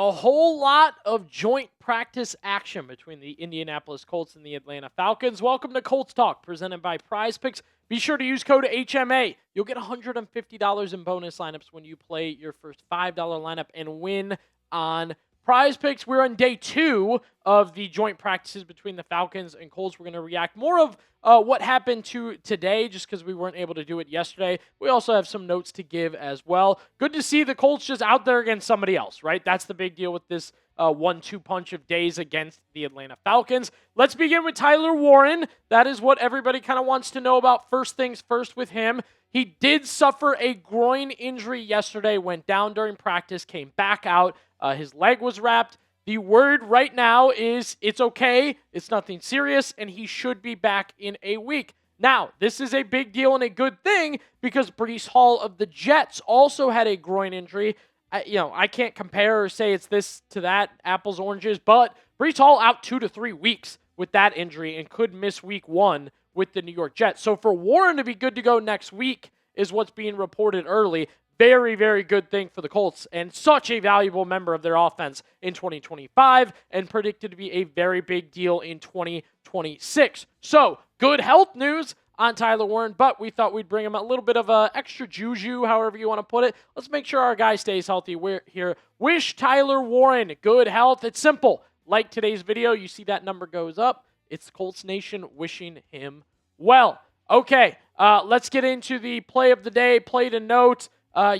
A whole lot of joint practice action between the Indianapolis Colts and the Atlanta Falcons. Welcome to Colts Talk, presented by PrizePicks. Be sure to use code HMA. You'll get $150 in bonus lineups when you play your first $5 lineup and win on PrizePicks. We're on day 2 of the joint practices between the Falcons and Colts. We're going to react more of what happened today, just because we weren't able to do it yesterday. We also have some notes to give as well. Good to see the Colts just out there against somebody else, right? That's the big deal with this 1-2 punch of days against the Atlanta Falcons. Let's begin with Tyler Warren. That is what everybody kind of wants to know about. First things first with him. He did suffer a groin injury yesterday, went down during practice, came back out. His leg was wrapped. The word right now is it's okay, it's nothing serious, and he should be back in a week. Now, this is a big deal and a good thing because Breece Hall of the Jets also had a groin injury. I can't compare or say it's this to that, apples, oranges, but Breece Hall out 2 to 3 weeks with that injury and could miss week 1 with the New York Jets. So for Warren to be good to go next week is what's being reported early. Very, very good thing for the Colts and such a valuable member of their offense in 2025 and predicted to be a very big deal in 2026. So, good health news on Tyler Warren, but we thought we'd bring him a little bit of extra juju, however you want to put it. Let's make sure our guy stays healthy. We're here. Wish Tyler Warren good health. It's simple. Like today's video, you see that number goes up. It's Colts Nation wishing him well. Okay, let's get into the play of the day, play to note.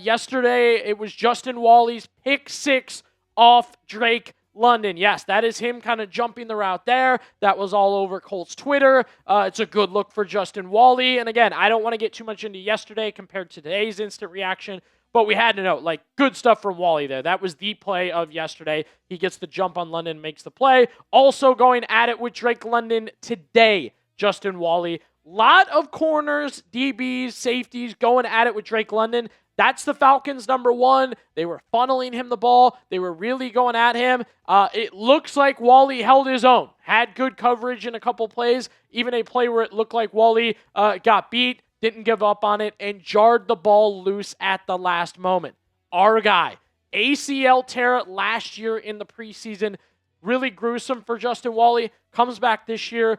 Yesterday, it was Justin Walley's pick 6 off Drake London. Yes, that is him kind of jumping the route there. That was all over Colts Twitter. It's a good look for Justin Walley. And again, I don't want to get too much into yesterday compared to today's instant reaction, but we had to note, good stuff from Walley there. That was the play of yesterday. He gets the jump on London, makes the play. Also going at it with Drake London today, Justin Walley. Lot of corners, DBs, safeties going at it with Drake London. That's the Falcons' number 1. They were funneling him the ball. They were really going at him. It looks like Walley held his own. Had good coverage in a couple plays. Even a play where it looked like Walley got beat, didn't give up on it, and jarred the ball loose at the last moment. Our guy. ACL tear last year in the preseason. Really gruesome for Justin Walley. Comes back this year.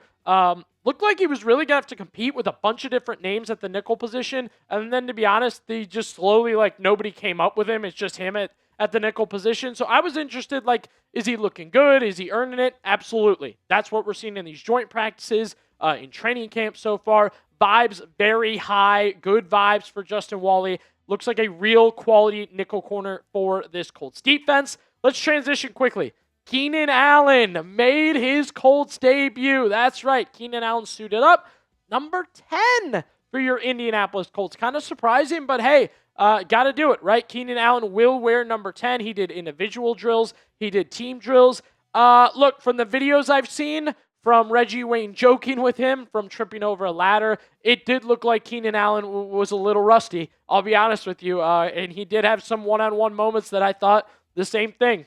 Looked like he was really going to have to compete with a bunch of different names at the nickel position. And then, to be honest, they just slowly, nobody came up with him. It's just him at the nickel position. So I was interested, is he looking good? Is he earning it? Absolutely. That's what we're seeing in these joint practices, in training camp so far. Vibes very high. Good vibes for Justin Walley. Looks like a real quality nickel corner for this Colts defense. Let's transition quickly. Keenan Allen made his Colts debut. That's right. Keenan Allen suited up. Number 10 for your Indianapolis Colts. Kind of surprising, but hey, got to do it, right? Keenan Allen will wear number 10. He did individual drills. He did team drills. Look, from the videos I've seen, from Reggie Wayne joking with him, from tripping over a ladder, it did look like Keenan Allen was a little rusty. I'll be honest with you. And he did have some one-on-one moments that I thought the same thing.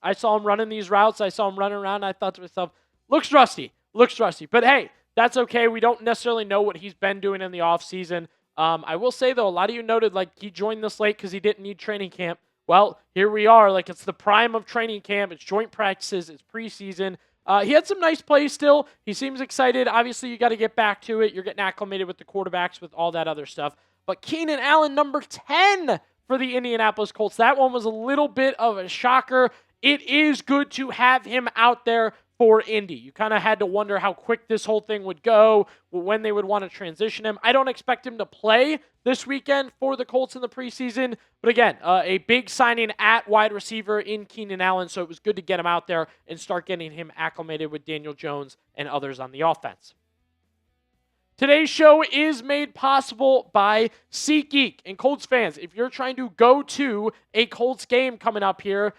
I saw him running these routes. I saw him running around. I thought to myself, looks rusty. But hey, that's okay. We don't necessarily know what he's been doing in the offseason. I will say, though, a lot of you noted he joined this late because he didn't need training camp. Well, here we are. It's the prime of training camp. It's joint practices. It's preseason. He had some nice plays still. He seems excited. Obviously, you got to get back to it. You're getting acclimated with the quarterbacks, with all that other stuff. But Keenan Allen, number 10 for the Indianapolis Colts. That one was a little bit of a shocker. It is good to have him out there for Indy. You kind of had to wonder how quick this whole thing would go, when they would want to transition him. I don't expect him to play this weekend for the Colts in the preseason, but again, a big signing at wide receiver in Keenan Allen, so it was good to get him out there and start getting him acclimated with Daniel Jones and others on the offense. Today's show is made possible by SeatGeek. And Colts fans, if you're trying to go to a Colts game coming up here,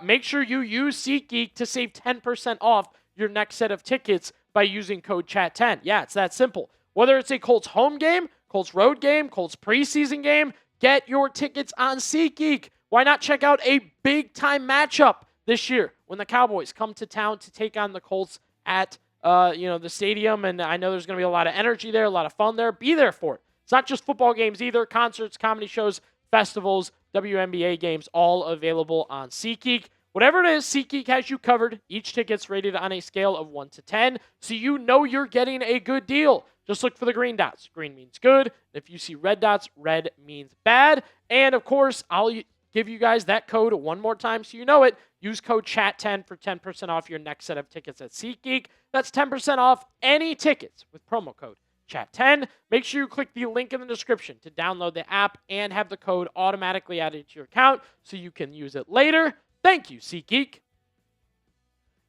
make sure you use SeatGeek to save 10% off your next set of tickets by using code CHAT10. Yeah, it's that simple. Whether it's a Colts home game, Colts road game, Colts preseason game, get your tickets on SeatGeek. Why not check out a big-time matchup this year when the Cowboys come to town to take on the Colts at the stadium, and I know there's going to be a lot of energy there, a lot of fun there. Be there for it. It's not just football games either. Concerts, comedy shows, festivals, WNBA games, all available on SeatGeek. Whatever it is, SeatGeek has you covered. Each ticket's rated on a scale of 1 to 10, so you know you're getting a good deal. Just look for the green dots. Green means good. If you see red dots, red means bad. And, of course, I'll give you guys that code one more time so you know it. Use code CHAT10 for 10% off your next set of tickets at SeatGeek. That's 10% off any tickets with promo code CHAT10. Make sure you click the link in the description to download the app and have the code automatically added to your account so you can use it later. Thank you, SeatGeek.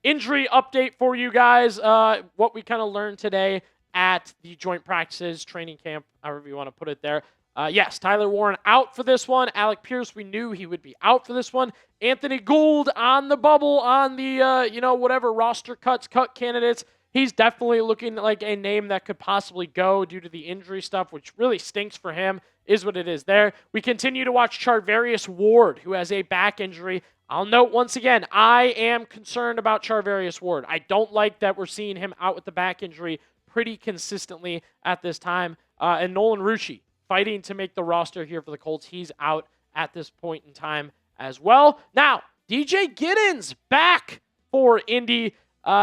Injury update for you guys. What we kind of learned today at the joint practices, training camp, however you want to put it there. Yes, Tyler Warren out for this one. Alec Pierce, we knew he would be out for this one. Anthony Gould on the bubble on the, whatever roster cut candidates. He's definitely looking like a name that could possibly go due to the injury stuff, which really stinks for him, is what it is there. We continue to watch Charvarius Ward, who has a back injury. I'll note once again, I am concerned about Charvarius Ward. I don't like that we're seeing him out with the back injury pretty consistently at this time. And Nolan Rucci, fighting to make the roster here for the Colts. He's out at this point in time as well. Now, DJ Giddens back for Indy.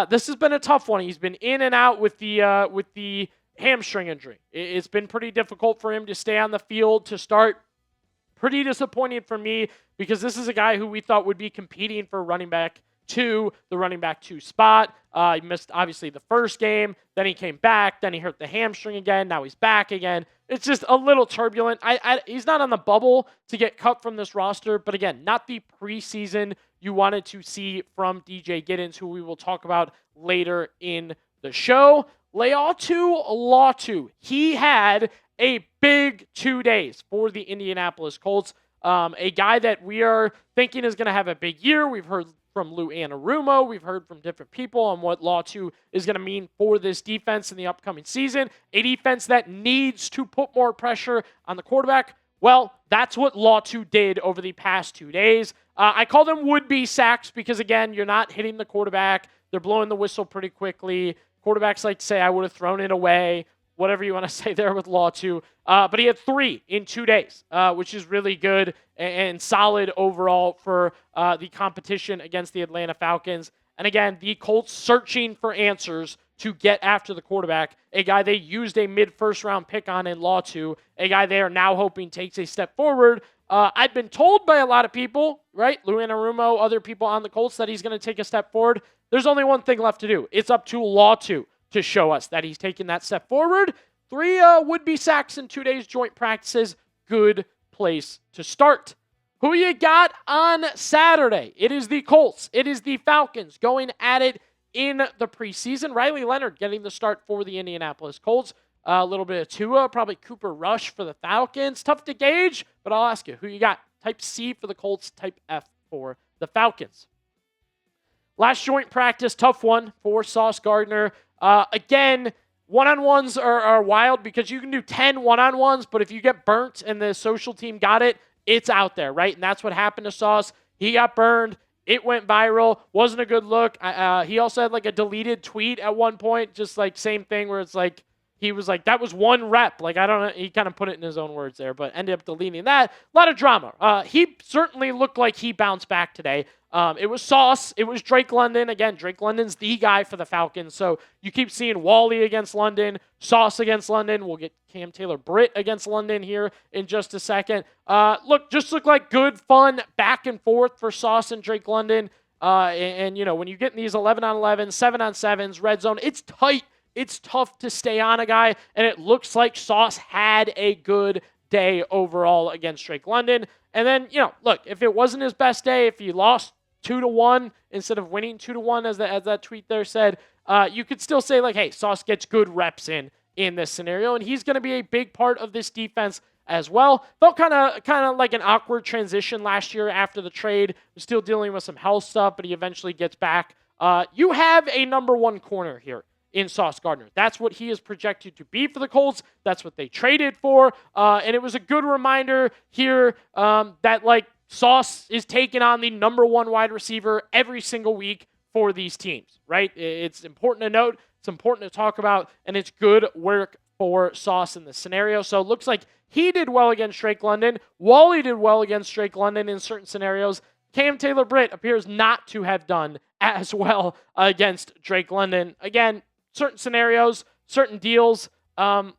This has been a tough one. He's been in and out with the hamstring injury. It's been pretty difficult for him to stay on the field to start. Pretty disappointing for me because this is a guy who we thought would be competing for running back 2, the running back 2 spot. He missed, obviously, the first game. Then he came back. Then he hurt the hamstring again. Now he's back again. It's just a little turbulent. He's not on the bubble to get cut from this roster. But again, not the preseason you wanted to see from DJ Giddens, who we will talk about later in the show. Laiatu Latu. He had a big 2 days for the Indianapolis Colts. A guy that we are thinking is going to have a big year. We've heard from Lou Anarumo. We've heard from different people on what Latu is going to mean for this defense in the upcoming season. A defense that needs to put more pressure on the quarterback. Well, that's what Latu did over the past 2 days. I call them would-be sacks because, again, you're not hitting the quarterback. They're blowing the whistle pretty quickly. Quarterbacks like to say, I would have thrown it away. Whatever you want to say there with Latu. But he had 3 in 2 days, which is really good and solid overall for the competition against the Atlanta Falcons. And again, the Colts searching for answers to get after the quarterback, a guy they used a mid-first round pick on in Latu, a guy they are now hoping takes a step forward. I've been told by a lot of people, right, Lou Anarumo, other people on the Colts, that he's going to take a step forward. There's only one thing left to do. It's up to Latu to show us that he's taking that step forward. 3 would-be sacks in 2 days joint practices. Good place to start. Who you got on Saturday? It is the Colts. It is the Falcons going at it in the preseason. Riley Leonard getting the start for the Indianapolis Colts. A little bit of Tua, probably Cooper Rush for the Falcons. Tough to gauge, but I'll ask you, who you got? Type C for the Colts, type F for the Falcons. Last joint practice, tough one for Sauce Gardner. Again, one-on-ones are wild because you can do 10 one-on-ones, but if you get burnt and the social team got it, it's out there, right? And that's what happened to Sauce. He got burned. It went viral. Wasn't a good look. He also had like a deleted tweet at one point, just like same thing where it's like, he was like, that was 1 rep. Like, I don't know. He kind of put it in his own words there, but ended up deleting that. A lot of drama. He certainly looked like he bounced back today. It was Sauce. It was Drake London. Again, Drake London's the guy for the Falcons. So you keep seeing Walley against London, Sauce against London. We'll get Cam Taylor-Britt against London here in just a second. Just look like good, fun back and forth for Sauce and Drake London. And you know, when you get in these 11-on-11, 7-on-7s, red zone, it's tight. It's tough to stay on a guy, and it looks like Sauce had a good day overall against Drake London. And then, you know, look, if it wasn't his best day, if he lost 2-1 instead of winning 2-1, as that tweet there said, you could still say, like, hey, Sauce gets good reps in this scenario, and he's going to be a big part of this defense as well. Felt kind of like an awkward transition last year after the trade. Was still dealing with some health stuff, but he eventually gets back. You have a number 1 corner here in Sauce Gardner. That's what he is projected to be for the Colts. That's what they traded for. And it was a good reminder here that, like, Sauce is taking on the number 1 wide receiver every single week for these teams, right? It's important to note. It's important to talk about, and it's good work for Sauce in this scenario. So it looks like he did well against Drake London. Walley did well against Drake London in certain scenarios. Cam Taylor-Britt appears not to have done as well against Drake London. Again, certain scenarios, certain deals. Cam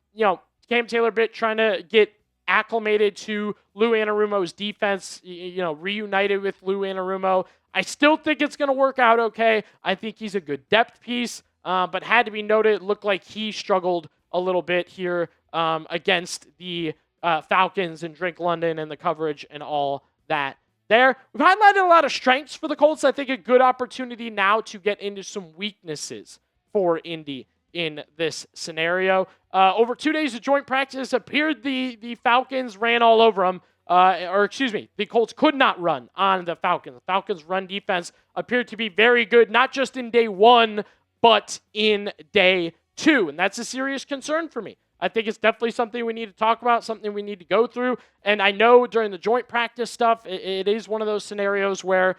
Taylor-Britt trying to get acclimated to Lou Anarumo's defense, reunited with Lou Anarumo. I still think it's going to work out okay. I think he's a good depth piece, but had to be noted, it looked like he struggled a little bit here against the Falcons and Drake London and the coverage and all that there. We've highlighted a lot of strengths for the Colts. I think a good opportunity now to get into some weaknesses for Indy in this scenario. Over 2 days of joint practice, appeared the Falcons ran all over them. The Colts could not run on the Falcons. The Falcons' run defense appeared to be very good, not just in day 1, but in day 2. And that's a serious concern for me. I think it's definitely something we need to talk about, something we need to go through. And I know during the joint practice stuff, it is one of those scenarios where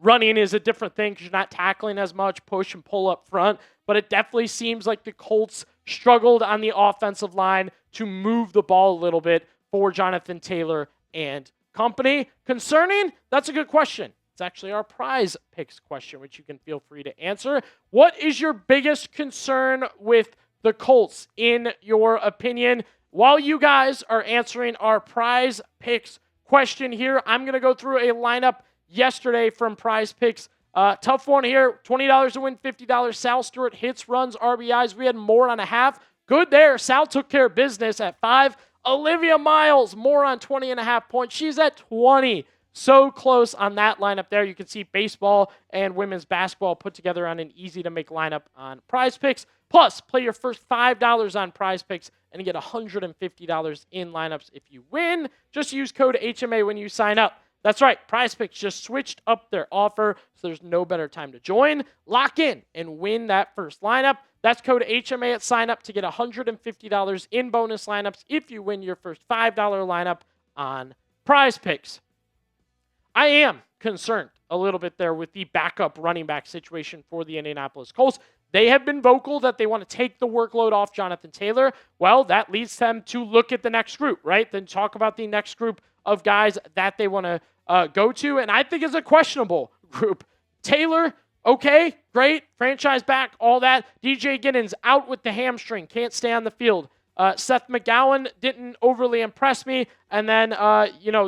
running is a different thing because you're not tackling as much, push and pull up front. But it definitely seems like the Colts struggled on the offensive line to move the ball a little bit for Jonathan Taylor and company. Concerning? That's a good question. It's actually our prize picks question, which you can feel free to answer. What is your biggest concern with the Colts, in your opinion? While you guys are answering our prize picks question here, I'm going to go through a lineup yesterday from PrizePicks. Tough one here. $20 to win, $50. Sal Stewart hits, runs, RBIs. We had more on a half. Good there. Sal took care of business at 5. Olivia Miles, more on 20.5 points. She's at 20. So close on that lineup there. You can see baseball and women's basketball put together on an easy-to-make lineup on PrizePicks. Plus, play your first $5 on PrizePicks and get $150 in lineups if you win. Just use code HMA when you sign up. That's right, PrizePicks just switched up their offer, so there's no better time to join. Lock in and win that first lineup. That's code HMA at sign up to get $150 in bonus lineups if you win your first $5 lineup on PrizePicks. I am concerned a little bit there with the backup running back situation for the Indianapolis Colts. They have been vocal that they want to take the workload off Jonathan Taylor. Well, that leads them to look at the next group, right? Then talk about the next group of guys that they want to go to, and I think it's a questionable group. Taylor, okay, great, franchise back, all that. DJ Giddens out with the hamstring, can't stay on the field. Seth McGowan didn't overly impress me, and then,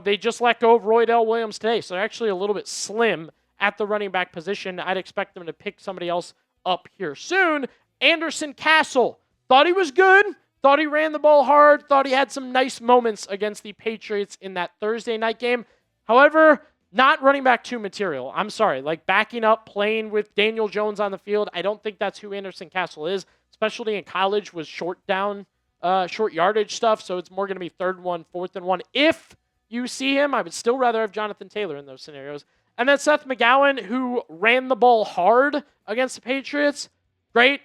they just let go of Roydell Williams today, so they're actually a little bit slim at the running back position. I'd expect them to pick somebody else up here soon. Anderson Castle, thought he was good, thought he ran the ball hard, thought he had some nice moments against the Patriots in that Thursday night game. However, not running back 2 material. I'm sorry, backing up, playing with Daniel Jones on the field, I don't think that's who Anderson Castle is, especially in college was short yardage stuff, so it's more going to be 3rd and 1, 4th and 1. If you see him, I would still rather have Jonathan Taylor in those scenarios. And then Seth McGowan, who ran the ball hard against the Patriots, great,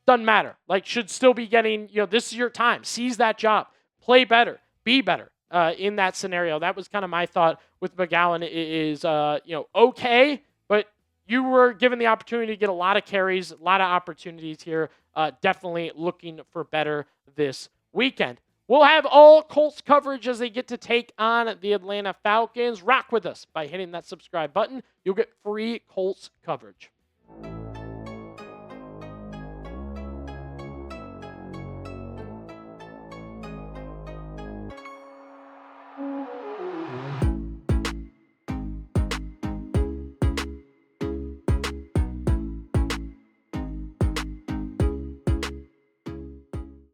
doesn't matter. Should still be getting, this is your time. Seize that job. Play better. Be better in that scenario. That was kind of my thought with McGowan. It is, okay, but you were given the opportunity to get a lot of carries, a lot of opportunities here. Definitely looking for better this weekend. We'll have all Colts coverage as they get to take on the Atlanta Falcons. Rock with us by hitting that subscribe button. You'll get free Colts coverage.